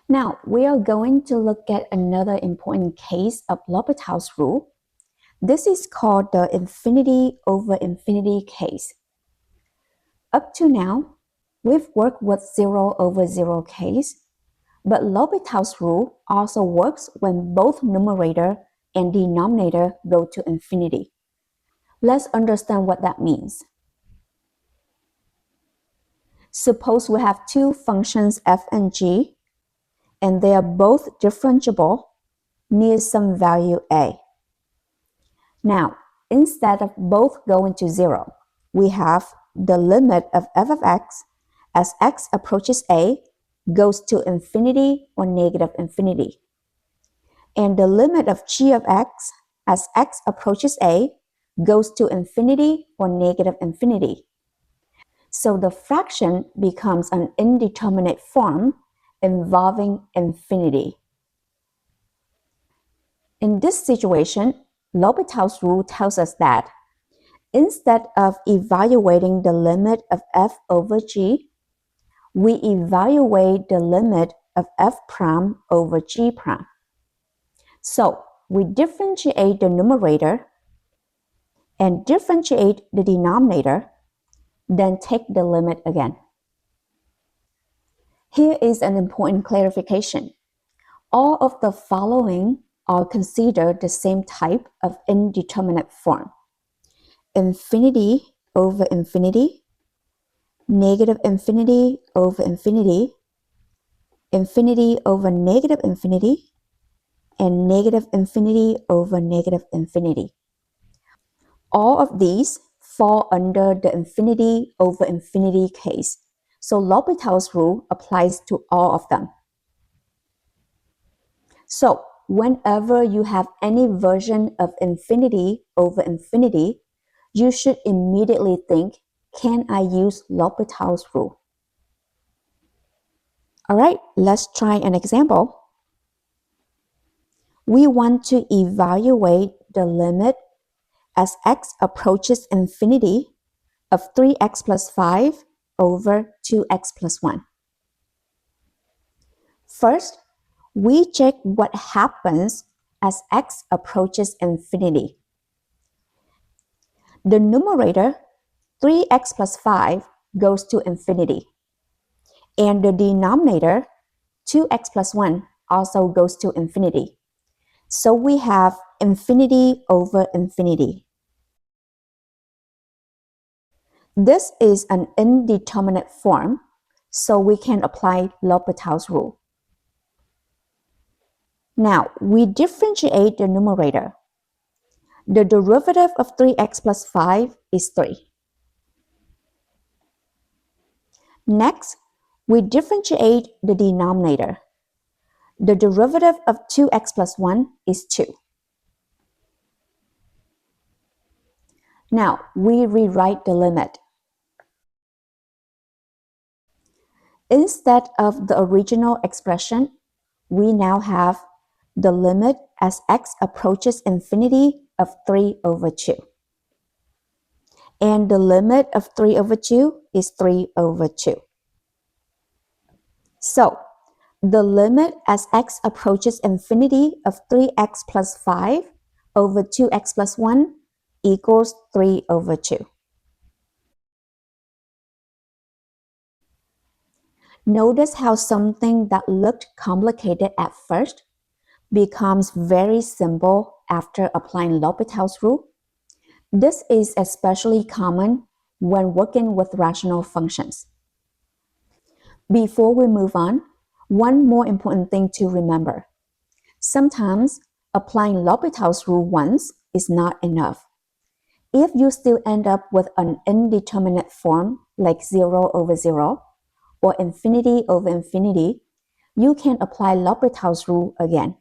Now, we are going to look at another important case of L'Hopital's rule. This is called the infinity over infinity case. Up to now, we've worked with 0 over 0 case, but L'Hopital's rule also works when both numerator and denominator go to infinity. Let's understand what that means. Suppose we have two functions f and g, and they are both differentiable near some value a. Now, instead of both going to 0, we have the limit of f of x as x approaches a goes to infinity or negative infinity. And the limit of g of x as x approaches a goes to infinity or negative infinity. So the fraction becomes an indeterminate form involving infinity. In this situation, L'Hopital's rule tells us that instead of evaluating the limit of f over g, we evaluate the limit of f prime over g prime. So we differentiate the numerator and differentiate the denominator, then take the limit again. Here is an important clarification. All of the following are considered the same type of indeterminate form: infinity over infinity, negative infinity over infinity, infinity over negative infinity, and negative infinity over negative infinity. All of these fall under the infinity over infinity case, so L'Hopital's rule applies to all of them. So whenever you have any version of infinity over infinity, you should immediately think, can I use L'Hopital's rule? All right, let's try an example. We want to evaluate the limit as x approaches infinity of 3x plus 5 over 2x plus 1. First, we check what happens as x approaches infinity. The numerator, 3x plus 5, goes to infinity. And the denominator, 2x plus 1, also goes to infinity. So we have infinity over infinity. This is an indeterminate form, so we can apply L'Hopital's rule. Now, we differentiate the numerator. The derivative of 3x plus 5 is 3. Next, we differentiate the denominator. The derivative of 2x plus 1 is 2. Now, we rewrite the limit. Instead of the original expression, we now have the limit as x approaches infinity of 3 over 2. And the limit of 3 over 2 is 3 over 2. So, the limit as x approaches infinity of 3x plus 5 over 2x plus 1 equals 3 over 2. Notice how something that looked complicated at first becomes very simple after applying L'Hopital's rule. This is especially common when working with rational functions. Before we move on, one more important thing to remember. Sometimes applying L'Hopital's rule once is not enough. If you still end up with an indeterminate form like 0 over 0 or infinity over infinity, you can apply L'Hopital's rule again.